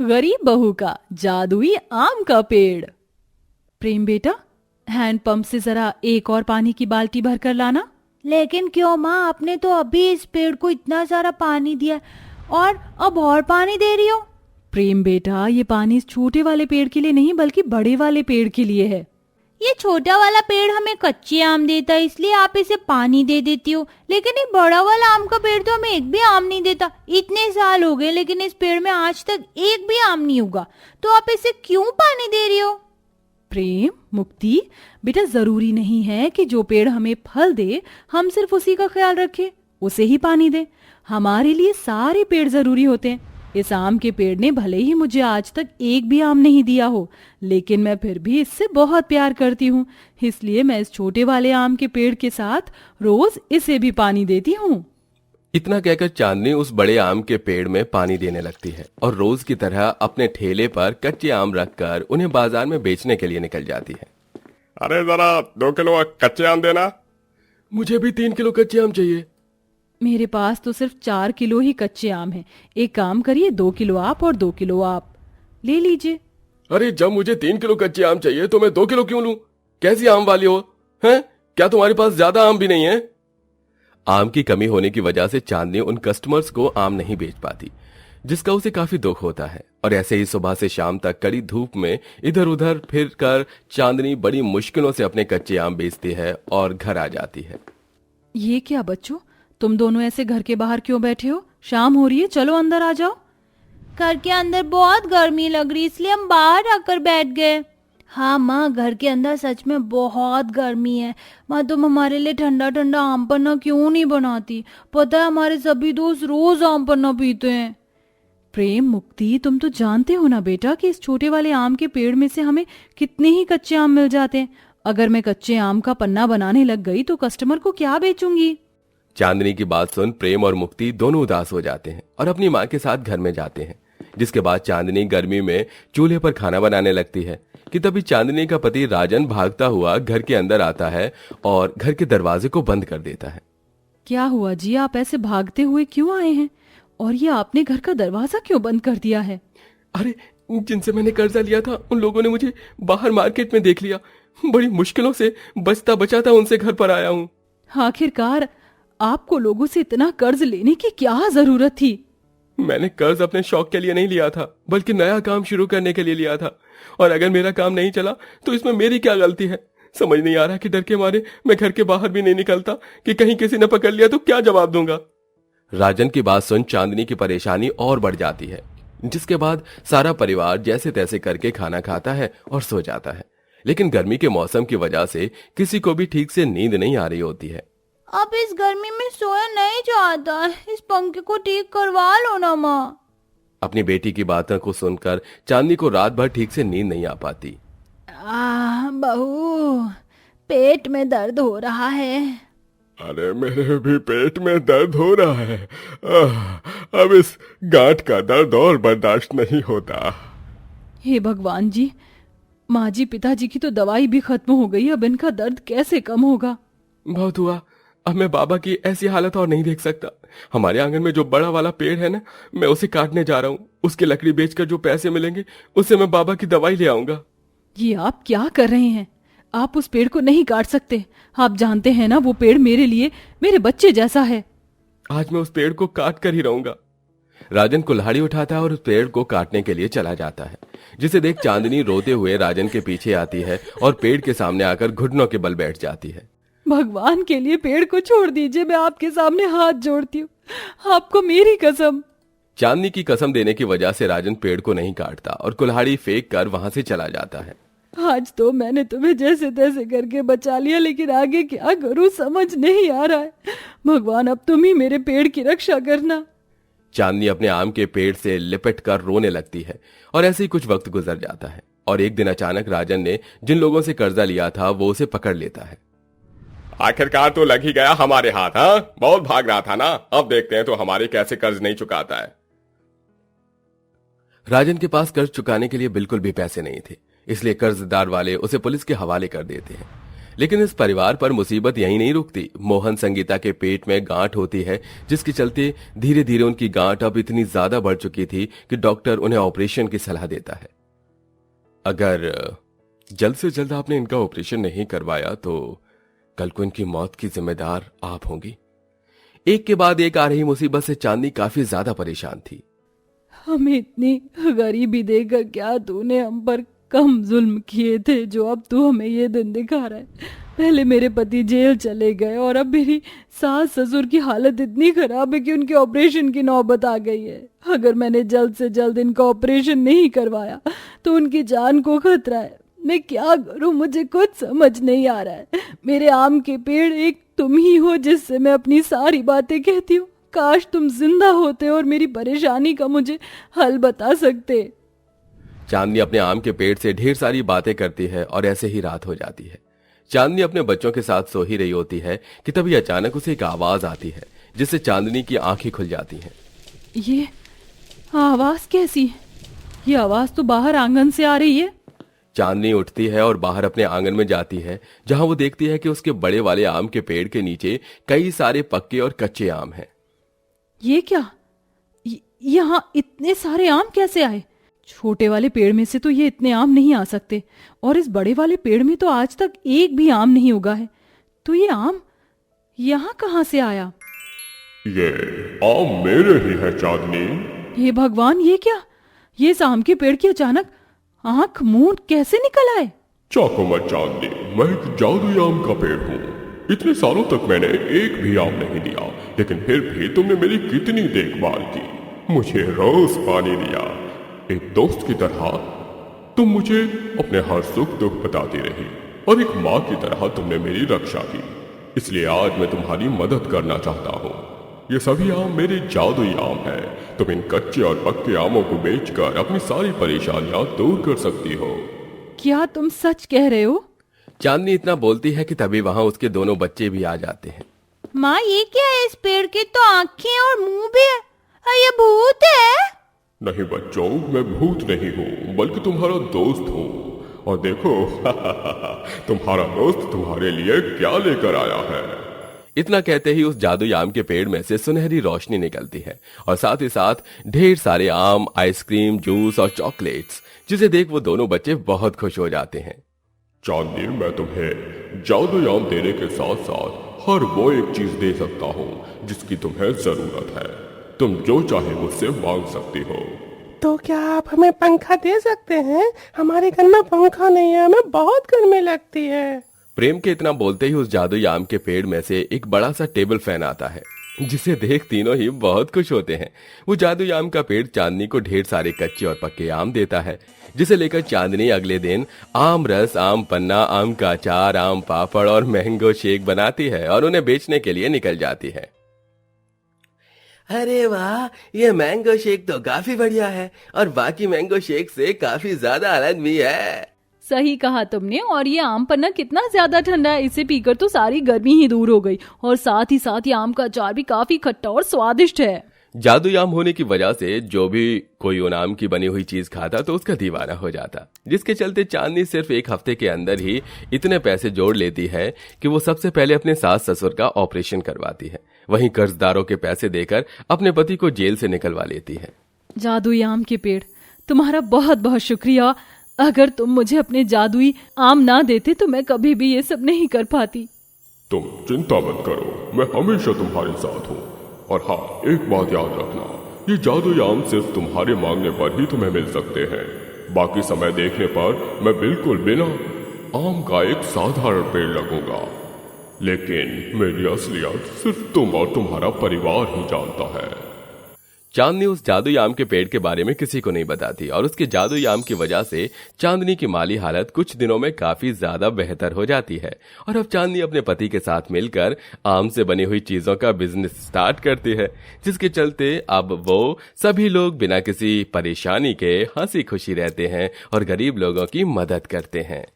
गरीब बहू का जादुई आम का पेड़। प्रेम बेटा, हैंडपंप से जरा एक और पानी की बाल्टी भर कर लाना। लेकिन क्यों माँ, आपने तो अभी इस पेड़ को इतना सारा पानी दिया और अब और पानी दे रही हो। प्रेम बेटा, ये पानी इस छोटे वाले पेड़ के लिए नहीं बल्कि बड़े वाले पेड़ के लिए है। ये छोटा वाला पेड़ हमें कच्चे आम देता है, इसलिए आप इसे पानी दे देती हो, लेकिन ये बड़ा वाला आम का पेड़ तो हमें एक भी आम नहीं देता। इतने साल हो गए लेकिन इस पेड़ में आज तक एक भी आम नहीं उगा, तो आप इसे क्यों पानी दे रही हो। प्रेम, मुक्ति बेटा, जरूरी नहीं है कि जो पेड़ हमें फल दे हम सिर्फ उसी का ख्याल रखें, उसे ही पानी दे। हमारे लिए सारे पेड़ जरूरी होते हैं। इस आम के पेड़ ने भले ही मुझे आज तक एक भी आम नहीं दिया हो, लेकिन मैं फिर भी इससे बहुत प्यार करती हूँ, इसलिए मैं इस छोटे वाले आम के पेड़ के साथ रोज इसे भी पानी देती हूँ। इतना कहकर चांदनी उस बड़े आम के पेड़ में पानी देने लगती है और रोज की तरह अपने ठेले पर कच्चे आम रखकर उन्हें बाजार में बेचने के लिए निकल जाती है। अरे जरा 2 किलो कच्चे आम देना। मुझे भी 3 किलो कच्चे आम चाहिए। मेरे पास तो सिर्फ 4 किलो ही कच्चे आम हैं। एक काम करिए, 2 किलो आप और 2 किलो आप ले लीजिए। अरे जब मुझे 3 किलो कच्चे आम चाहिए तो मैं 2 किलो क्यों लूं? कैसी आम वाली हो हैं? क्या तुम्हारे पास ज्यादा आम भी नहीं है? आम की कमी होने की वजह से चांदनी उन कस्टमर्स को आम नहीं बेच पाती, जिसका उसे काफी दुख होता है। और ऐसे ही सुबह से शाम तक कड़ी धूप में इधर उधर फिरकर चांदनी बड़ी मुश्किलों से अपने कच्चे आम बेचती है और घर आ जाती है। ये क्या बच्चों, तुम दोनों ऐसे घर के बाहर क्यों बैठे हो? शाम हो रही है, चलो अंदर आ जाओ। घर के अंदर बहुत गर्मी लग रही, इसलिए हम बाहर आकर बैठ गए। हाँ माँ, घर के अंदर सच में बहुत गर्मी है। माँ, तुम हमारे लिए ठंडा ठंडा आम पन्ना क्यों नहीं बनाती? पता है हमारे सभी दोस्त रोज आम पन्ना पीते हैं। प्रेम, मुक्ति, तुम तो जानते हो ना बेटा कि इस छोटे वाले आम के पेड़ में से हमें कितने ही कच्चे आम मिल जाते हैं। अगर मैं कच्चे आम का पन्ना बनाने लग गई तो कस्टमर को क्या बेचूंगी? चांदनी की बात सुन प्रेम और मुक्ति दोनों उदास हो जाते हैं और अपनी माँ के साथ घर में जाते हैं। जिसके बाद चांदनी गर्मी में चूल्हे पर खाना बनाने लगती है कि तभी चांदनी का पति राजन भागता हुआ घर के अंदर आता है और घर के दरवाजे को बंद कर देता है। क्या हुआ जी, आप ऐसे भागते हुए क्यों आए हैं? और ये आपने घर का दरवाजा क्यों बंद कर दिया है? अरे, जिनसे मैंने कर्जा लिया था उन लोगों ने मुझे बाहर मार्केट में देख लिया। बड़ी मुश्किलों से बचता बचाता उनसे घर पर आया हूँ। आखिरकार आपको लोगों से इतना कर्ज लेने की क्या जरूरत थी? मैंने कर्ज अपने शौक के लिए नहीं लिया था, बल्कि नया काम शुरू करने के लिए लिया था। और अगर मेरा काम नहीं चला तो इसमें मेरी क्या गलती है? समझ नहीं आ रहा कि डर के मारे मैं घर के बाहर भी नहीं निकलता कि कहीं किसी ने पकड़ लिया तो क्या जवाब दूंगा। राजन की बात सुन चांदनी की परेशानी और बढ़ जाती है, जिसके बाद सारा परिवार जैसे तैसे करके खाना खाता है और सो जाता है। लेकिन गर्मी के मौसम की वजह से किसी को भी ठीक से नींद नहीं आ रही होती है। अब इस गर्मी में सोया नहीं जाता, इस पंखे को ठीक करवा लो ना माँ। अपनी बेटी की बातों को सुनकर चांदनी को रात भर ठीक से नींद नहीं आ पाती। बहू, पेट में दर्द हो रहा है। अरे मेरे भी पेट में दर्द हो रहा है। अब इस गांठ का दर्द और बर्दाश्त नहीं होता। हे भगवान जी, माँ जी पिताजी की तो दवाई भी खत्म हो गई, अब इनका दर्द कैसे कम होगा? बहुत हुआ, अब मैं बाबा की ऐसी हालत और नहीं देख सकता। हमारे आंगन में जो बड़ा वाला पेड़ है ना, मैं उसे काटने जा रहा हूँ। उसकी लकड़ी बेचकर जो पैसे मिलेंगे उससे मैं बाबा की दवाई ले आऊंगा। ये आप क्या कर रहे हैं? आप उस पेड़ को नहीं काट सकते। आप जानते हैं ना, वो पेड़ मेरे लिए मेरे बच्चे जैसा है। आज मैं उस पेड़ को काट कर ही रहूंगा। राजन कुल्हाड़ी उठाता है और उस पेड़ को काटने के लिए चला जाता है, जिसे देख चांदनी रोते हुए राजन के पीछे आती है और पेड़ के सामने आकर घुटनों के बल बैठ जाती है। भगवान के लिए पेड़ को छोड़ दीजिए, मैं आपके सामने हाथ जोड़ती हूँ, आपको मेरी कसम। चांदनी की कसम देने की वजह से राजन पेड़ को नहीं काटता और कुल्हाड़ी फेंक कर वहां से चला जाता है। आज तो मैंने तुम्हें जैसे तैसे करके बचा लिया, लेकिन आगे क्या करूं समझ नहीं आ रहा है। भगवान, अब तुम ही मेरे पेड़ की रक्षा करना। चांदनी अपने आम के पेड़ से लिपट कर रोने लगती है और ऐसे ही कुछ वक्त गुजर जाता है। और एक दिन अचानक राजन ने जिन लोगों से कर्जा लिया था वो उसे पकड़ लेता है। आखिरकार तो लग ही गया हमारे हाथ। हाँ, बहुत भाग रहा था ना। अब देखते हैं तो हमारे कैसे कर्ज नहीं चुकाता है। राजन के पास कर्ज चुकाने के लिए बिल्कुल भी पैसे नहीं थे, इसलिए कर्जदार वाले उसे पुलिस के हवाले कर देते हैं। लेकिन इस परिवार पर मुसीबत यहीं नहीं रुकती। मोहन संगीता के पेट में गांठ होती है, जिसके चलते धीरे धीरे उनकी गांठ अब इतनी ज्यादा बढ़ चुकी थी कि डॉक्टर उन्हें ऑपरेशन की सलाह देता है। अगर जल्द से जल्द आपने इनका ऑपरेशन नहीं करवाया तो कल को इनकी मौत की जिम्मेदार आप होंगी। एक के बाद एक आ रही मुसीबत से चांदनी काफी ज्यादा परेशान थी। हमें इतनी गरीबी देकर क्या तूने हम पर कम जुल्म किए थे जो अब तू हमें ये दिन दिखा रहा है। पहले मेरे पति जेल चले गए और अब मेरी सास ससुर की हालत इतनी खराब है कि उनके ऑपरेशन की नौबत आ गई है। अगर मैंने जल्द से जल्द इनका ऑपरेशन नहीं करवाया तो उनकी जान को खतरा है। मैं क्या करूं, मुझे कुछ समझ नहीं आ रहा है। मेरे आम के पेड़ एक तुम ही हो जिससे मैं अपनी सारी बातें कहती हूँ। काश तुम जिंदा होते और मेरी परेशानी का मुझे हल बता सकते। चांदनी अपने आम के पेड़ से ढेर सारी बातें करती है और ऐसे ही रात हो जाती है। चांदनी अपने बच्चों के साथ सो ही रही होती है कि तभी अचानक उसे एक आवाज आती है जिससे चांदनी की आंखें खुल जाती हैं। ये आवाज कैसी है? ये आवाज तो बाहर आंगन से आ रही है। चांदनी उठती है और बाहर अपने आंगन में जाती है, जहां वो देखती है कि उसके बड़े वाले आम के पेड़ के नीचे कई सारे पक्के और कच्चे आम हैं। ये क्या? यहाँ इतने सारे आम कैसे आए? छोटे वाले पेड़ में से तो ये इतने आम नहीं आ सकते और इस बड़े वाले पेड़ में तो आज तक एक भी आम नहीं उगा है। तो ये आम यहाँ कहाँ से आया? ये आम मेरे ही है चांदनी। हे भगवान, ये क्या? ये इस आम के पेड़ की अचानक आंख मुंह कैसे निकल आए? चौंको मत चांदनी, मैं एक जादुई आम का पेड़ हूँ। इतने सालों तक मैंने एक भी आम नहीं दिया, लेकिन फिर भी तुमने मेरी कितनी देखभाल की, मुझे रोज पानी दिया। एक दोस्त की तरह तुम मुझे अपने हर सुख दुख बताती रही और एक माँ की तरह तुमने मेरी रक्षा की। इसलिए आज मैं तुम्हारी मदद करना चाहता हूँ। ये सभी आम मेरे जादुई आम हैं। तुम इन कच्चे और पक्के आमों को बेचकर अपनी सारी परेशानियां दूर कर सकती हो। क्या तुम सच कह रहे हो? चांदनी इतना बोलती है कि तभी वहां उसके दोनों बच्चे भी आ जाते हैं। माँ, ये क्या है? इस पेड़ के तो आंखें और मुंह भी है। ये भूत है? नहीं बच्चों, मैं भूत नहीं हूँ बल्कि तुम्हारा दोस्त हूँ। और देखो तुम्हारा दोस्त तुम्हारे लिए क्या लेकर आया है। इतना कहते ही उस जादुई आम के पेड़ में से सुनहरी रोशनी निकलती है और साथ ही साथ ढेर सारे आम, आइसक्रीम, जूस और चॉकलेट्स, जिसे देख वो दोनों बच्चे बहुत खुश हो जाते हैं। चांदनी, मैं तुम्हें जादुई आम देने के साथ साथ हर वो एक चीज दे सकता हूँ जिसकी तुम्हें जरूरत है। तुम जो चाहे मुझसे मांग सकती हो। तो क्या आप हमें पंखा दे सकते हैं? हमारे घर में पंखा नहीं है, हमें बहुत गर्मी लगती है। प्रेम के इतना बोलते ही उस जादुई आम के पेड़ में से एक बड़ा सा टेबल फैन आता है, जिसे देख तीनों ही बहुत खुश होते हैं। वो जादुई आम का पेड़ चांदनी को ढेर सारे कच्चे और पक्के आम देता है, जिसे लेकर चांदनी अगले दिन आम रस, आम पन्ना, आम का अचार, आम पापड़ और मैंगो शेक बनाती है और उन्हें बेचने के लिए निकल जाती है। अरे वाह, ये मैंगो शेक तो काफी बढ़िया है और बाकी मैंगो शेक से काफी ज्यादा अलग भी है। सही कहा तुमने। और ये आम पन्ना कितना ज्यादा ठंडा है, इसे पीकर तो सारी गर्मी ही दूर हो गई। और साथ ही साथ ये आम का अचार भी काफी खट्टा और स्वादिष्ट है। जादुई आम होने की वजह से जो भी कोई उन आम की बनी हुई चीज खाता तो उसका दीवाना हो जाता, जिसके चलते चांदनी सिर्फ एक हफ्ते के अंदर ही इतने पैसे जोड़ लेती है कि वो सबसे पहले अपने सास ससुर का ऑपरेशन करवाती है। वहीं कर्जदारों के पैसे देकर अपने पति को जेल से निकलवा लेती है। जादुई आम के पेड़, तुम्हारा बहुत बहुत शुक्रिया। अगर तुम मुझे अपने जादुई आम ना देते तो मैं कभी भी ये सब नहीं कर पाती। तुम चिंता मत करो, मैं हमेशा तुम्हारे साथ हूँ। और हाँ, एक बात याद रखना, ये जादुई आम सिर्फ तुम्हारे मांगने पर ही तुम्हें मिल सकते हैं। बाकी समय देखने पर मैं बिल्कुल बिना आम का एक साधारण पेड़ लगूंगा, लेकिन मेरी असलियत सिर्फ तुम और तुम्हारा परिवार ही जानता है। चांदनी उस जादुई आम के पेड़ के बारे में किसी को नहीं बताती और उसके जादुई आम की वजह से चांदनी की माली हालत कुछ दिनों में काफी ज्यादा बेहतर हो जाती है। और अब चांदनी अपने पति के साथ मिलकर आम से बनी हुई चीजों का बिजनेस स्टार्ट करती है, जिसके चलते अब वो सभी लोग बिना किसी परेशानी के हंसी खुशी रहते हैं और गरीब लोगों की मदद करते हैं।